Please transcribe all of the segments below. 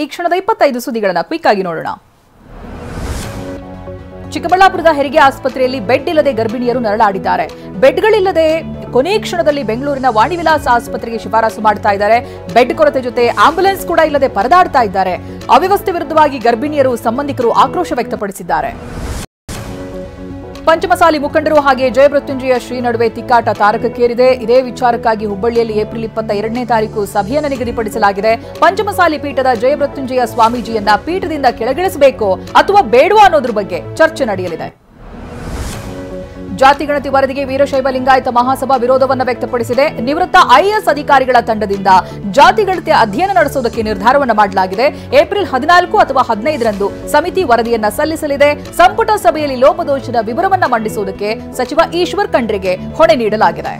ಈ ಕ್ಷಣದ 25 ಸುದ್ದಿಗಳನ್ನು ಕ್ವಿಕ್ ಆಗಿ ನೋಡೋಣ. ಚಿಕ್ಕಬಳ್ಳಾಪುರದ ಹೆರಿಗೆ ಆಸ್ಪತ್ರೆಯಲ್ಲಿ ಬೆಡ್ ಇಲ್ಲದೆ ಗರ್ಭಿಣಿಯರು ನರಳಾಡಿದ್ದಾರೆ. ಬೆಡ್ಗಳಿಲ್ಲದೆ ಕೊನೆ ಕ್ಷಣದಲ್ಲಿ ಬೆಂಗಳೂರಿನ ವಾಣಿವಿಲಾಸ ಆಸ್ಪತ್ರೆಗೆ ಶಿಫಾರಸು ಮಾಡ್ತಾ ಇದ್ದಾರೆ. ಬೆಡ್ ಕೊರತೆ ಜೊತೆ ಆಂಬ್ಯುಲೆನ್ಸ್ ಕೂಡ ಇಲ್ಲದೆ ಪರದಾಡ್ತಾ ಇದ್ದಾರೆ. ಅವ್ಯವಸ್ಥೆ ವಿರುದ್ಧವಾಗಿ ಗರ್ಭಿಣಿಯರು ಸಂಬಂಧಿಕರು ಆಕ್ರೋಶ ವ್ಯಕ್ತಪಡಿಸಿದ್ದಾರೆ. ಪಂಚಮಸಾಲಿ ಮುಖಂಡರು ಹಾಗೆ ಜಯಮೃತ್ಯುಂಜಯ ಶ್ರೀ ನಡುವೆ ತಿಕ್ಕಾಟ ತಾರಕಕ್ಕೇರಿದೆ. ಇದೇ ವಿಚಾರಕ್ಕಾಗಿ ಹುಬ್ಬಳ್ಳಿಯಲ್ಲಿ ಏಪ್ರಿಲ್ 22ನೇ ತಾರೀಕು ಸಭೆಯನ್ನು ನಿಗದಿಪಡಿಸಲಾಗಿದೆ. ಪಂಚಮಸಾಲಿ ಪೀಠದ ಜಯಮೃತ್ಯುಂಜಯ ಸ್ವಾಮೀಜಿಯನ್ನ ಪೀಠದಿಂದ ಕೆಳಗಿಳಿಸಬೇಕೋ ಅಥವಾ ಬೇಡವಾ ಅನ್ನೋದ್ರ ಬಗ್ಗೆ ಚರ್ಚೆ ನಡೆಯಲಿದೆ. ಜಾತಿ ಗಣತಿ ವರದಿಗೆ ವೀರಶೈವ ಲಿಂಗಾಯತ ಮಹಾಸಭಾ ವಿರೋಧವನ್ನು ವ್ಯಕ್ತಪಡಿಸಿದೆ. ನಿವೃತ್ತ ಐಎಎಸ್ ಅಧಿಕಾರಿಗಳ ತಂಡದಿಂದ ಜಾತಿ ಗಣತಿ ಅಧ್ಯಯನ ನಡೆಸುವುದಕ್ಕೆ ನಿರ್ಧಾರವನ್ನು ಮಾಡಲಾಗಿದೆ. ಏಪ್ರಿಲ್ 14 ಅಥವಾ 15ರಂದು ಸಮಿತಿ ವರದಿಯನ್ನ ಸಲ್ಲಿಸಲಿದೆ. ಸಂಪುಟ ಸಭೆಯಲ್ಲಿ ಲೋಪದೋಷದ ವಿವರವನ್ನು ಮಂಡಿಸುವುದಕ್ಕೆ ಸಚಿವ ಈಶ್ವರ್ ಖಂಡ್ರೆಗೆ ಹೊಣೆ ನೀಡಲಾಗಿದೆ.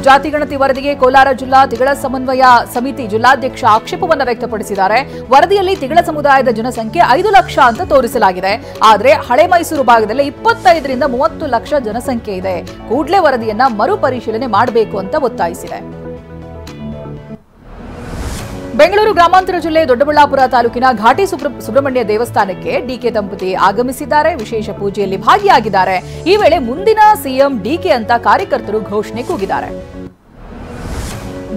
ಜಾತಿ ಗಣತಿ ವರದಿಗೆ ಕೋಲಾರ ಜಿಲ್ಲಾ ತಿಗಳ ಸಮನ್ವಯ ಸಮಿತಿ ಜಿಲ್ಲಾಧ್ಯಕ್ಷ ಆಕ್ಷೇಪವನ್ನು ವ್ಯಕ್ತಪಡಿಸಿದ್ದಾರೆ. ವರದಿಯಲ್ಲಿ ತಿಗಳ ಸಮುದಾಯದ ಜನಸಂಖ್ಯೆ 5 ಲಕ್ಷ ಅಂತ ತೋರಿಸಲಾಗಿದೆ. ಆದರೆ ಹಳೆ ಮೈಸೂರು ಭಾಗದಲ್ಲಿ 25ರಿಂದ 30 ಲಕ್ಷ ಜನಸಂಖ್ಯೆ ಇದೆ. ಕೂಡಲೇ ವರದಿಯನ್ನ ಮರುಪರಿಶೀಲನೆ ಮಾಡಬೇಕು ಅಂತ ಒತ್ತಾಯಿಸಿದೆ. ಬೆಂಗಳೂರು ಗ್ರಾಮಾಂತರ ಜಿಲ್ಲೆ ದೊಡ್ಡಬಳ್ಳಾಪುರ ತಾಲೂಕಿನ ಘಾಟಿ ಸುಬ್ರಹ್ಮಣ್ಯ ದೇವಸ್ಥಾನಕ್ಕೆ ಡಿಕೆ ದಂಪತಿ ಆಗಮಿಸಿದ್ದಾರೆ. ವಿಶೇಷ ಪೂಜೆಯಲ್ಲಿ ಭಾಗಿಯಾಗಿದ್ದಾರೆ. ಈ ವೇಳೆ ಮುಂದಿನ ಸಿಎಂ ಡಿಕೆ ಅಂತ ಕಾರ್ಯಕರ್ತರು ಘೋಷಣೆ ಕೂಗಿದ್ದಾರೆ.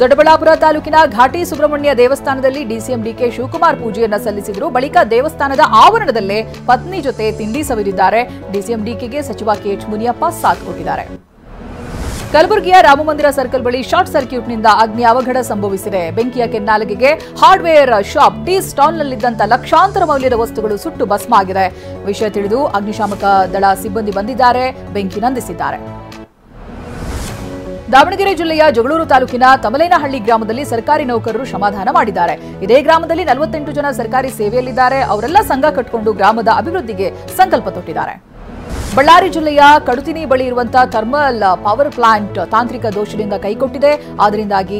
ದೊಡ್ಡಬಳ್ಳಾಪುರ ತಾಲೂಕಿನ ಘಾಟಿ ಸುಬ್ರಹ್ಮಣ್ಯ ದೇವಸ್ಥಾನದಲ್ಲಿ ಡಿಸಿಎಂ ಡಿಕೆ ಶಿವಕುಮಾರ್ ಪೂಜೆಯನ್ನ ಸಲ್ಲಿಸಿದರು. ಬಳಿಕ ದೇವಸ್ಥಾನದ ಆವರಣದಲ್ಲೇ ಪತ್ನಿ ಜೊತೆ ತಿಂಡಿ ಸವಿದಿದ್ದಾರೆ. ಡಿಸಿಎಂ ಡಿಕೆಗೆ ಸಚಿವ ಕೆಎಚ್ ಮುನಿಯಪ್ಪ ಸಾಥ್ ಕೊಟ್ಟಿದ್ದಾರೆ. ಕಲಬುರಗಿಯ ರಾಮಮಂದಿರ ಸರ್ಕಲ್ ಬಳಿ ಶಾರ್ಟ್ ಸರ್ಕ್ಯೂಟ್ನಿಂದ ಅಗ್ನಿ ಅವಘಡ ಸಂಭವಿಸಿದೆ. ಬೆಂಕಿಯ ಕೆನ್ನಾಲಿಗೆಗೆ ಹಾರ್ಡ್ವೇರ್ ಶಾಪ್ ಟೀ ಸ್ಟಾಲ್ನಲ್ಲಿದ್ದಂಥ ಲಕ್ಷಾಂತರ ಮೌಲ್ಯದ ವಸ್ತುಗಳು ಸುಟ್ಟು ಭಸ್ಮ ಆಗಿದೆ. ವಿಷಯ ತಿಳಿದು ಅಗ್ನಿಶಾಮಕ ದಳ ಸಿಬ್ಬಂದಿ ಬಂದಿದ್ದಾರೆ, ಬೆಂಕಿ ನಂದಿಸಿದ್ದಾರೆ. ದಾವಣಗೆರೆ ಜಿಲ್ಲೆಯ ಜಗಳೂರು ತಾಲೂಕಿನ ತಮಲೇನಹಳ್ಳಿ ಗ್ರಾಮದಲ್ಲಿ ಸರ್ಕಾರಿ ನೌಕರರು ಶ್ರಮದಾನ ಮಾಡಿದ್ದಾರೆ. ಇದೇ ಗ್ರಾಮದಲ್ಲಿ 48 ಜನ ಸರ್ಕಾರಿ ಸೇವೆಯಲ್ಲಿದ್ದಾರೆ. ಅವರೆಲ್ಲ ಸಂಘ ಕಟ್ಟಿಕೊಂಡು ಗ್ರಾಮದ ಅಭಿವೃದ್ಧಿಗೆ ಸಂಕಲ್ಪ ತೊಟ್ಟಿದ್ದಾರೆ. ಬಳ್ಳಾರಿ ಜಿಲ್ಲೆಯ ಕಡುತಿನಿ ಬಳಿ ಇರುವಂತಹ ಥರ್ಮಲ್ ಪವರ್ ಪ್ಲಾಂಟ್ ತಾಂತ್ರಿಕ ದೋಷದಿಂದ ಕೈಕೊಟ್ಟಿದೆ. ಅದರಿಂದಾಗಿ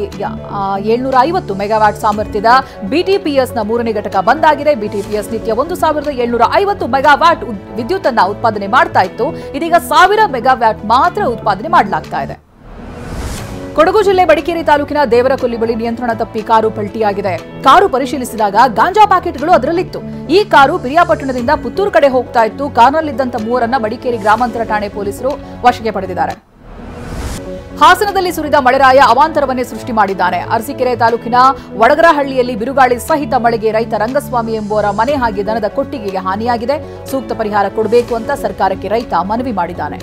750 ಮೆಗಾವ್ಯಾಟ್ ಸಾಮರ್ಥ್ಯದ ಬಿಟಿಪಿಎಸ್ನ 3ನೇ ಘಟಕ ಬಂದ್ ಆಗಿದೆ. ಬಿಟಿಪಿಎಸ್ ನಿತ್ಯ 1750 ಮೆಗಾವ್ಯಾಟ್ ವಿದ್ಯುತ್ ಅನ್ನು ಉತ್ಪಾದನೆ ಮಾಡ್ತಾ ಇತ್ತು. ಇದೀಗ 1000 ಮೆಗಾವ್ಯಾಟ್ ಮಾತ್ರ ಉತ್ಪಾದನೆ ಮಾಡಲಾಗ್ತಾ ಇದೆ. ಕೊಡಗು ಜಿಲ್ಲೆ ಮಡಿಕೇರಿ ತಾಲೂಕಿನ ದೇವರಕೊಲ್ಲಿ ಬಳಿ ನಿಯಂತ್ರಣ ತಪ್ಪಿ ಕಾರು ಪಲ್ಟಿಯಾಗಿದೆ. ಕಾರು ಪರಿಶೀಲಿಸಿದಾಗ ಗಾಂಜಾ ಪ್ಯಾಕೆಟ್ಗಳು ಅದರಲ್ಲಿತ್ತು. ಈ ಕಾರು ಪಿರಿಯಾಪಟ್ಟಣದಿಂದ ಪುತ್ತೂರು ಕಡೆ ಹೋಗ್ತಾ ಇತ್ತು. ಕಾರ್ನಲ್ಲಿದ್ದಂಥ 3ರನ್ನ ಮಡಿಕೇರಿ ಗ್ರಾಮಾಂತರ ಠಾಣೆ ಪೊಲೀಸರು ವಶಕ್ಕೆ ಪಡೆದಿದ್ದಾರೆ. ಹಾಸನದಲ್ಲಿ ಸುರಿದ ಮಳೆರಾಯ ಅವಾಂತರವನ್ನೇ ಸೃಷ್ಟಿ ಮಾಡಿದ್ದಾನೆ. ಅರಸೀಕೆರೆ ತಾಲೂಕಿನ ವಡಗರಹಳ್ಳಿಯಲ್ಲಿ ಬಿರುಗಾಳಿ ಸಹಿತ ಮಳೆಗೆ ರೈತ ರಂಗಸ್ವಾಮಿ ಎಂಬುವರ ಮನೆ ಹಾಗೆ ದನದ ಕೊಟ್ಟಿಗೆಗೆ ಹಾನಿಯಾಗಿದೆ. ಸೂಕ್ತ ಪರಿಹಾರ ಕೊಡಬೇಕು ಅಂತ ಸರ್ಕಾರಕ್ಕೆ ರೈತ ಮನವಿ ಮಾಡಿದ್ದಾನೆ.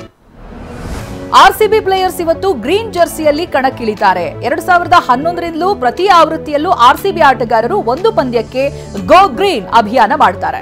ಆರ್ಸಿಬಿ ಪ್ಲೇಯರ್ಸ್ ಇವತ್ತು ಗ್ರೀನ್ ಜರ್ಸಿಯಲ್ಲಿ ಕಣಕ್ಕಿಳಿತಾರೆ. 2011ರಿಂದಲೂ ಪ್ರತಿ ಆವೃತ್ತಿಯಲ್ಲೂ ಆರ್ಸಿಬಿ ಆಟಗಾರರು ಒಂದು ಪಂದ್ಯಕ್ಕೆ ಗೋ ಗ್ರೀನ್ ಅಭಿಯಾನ ಮಾಡ್ತಾರೆ.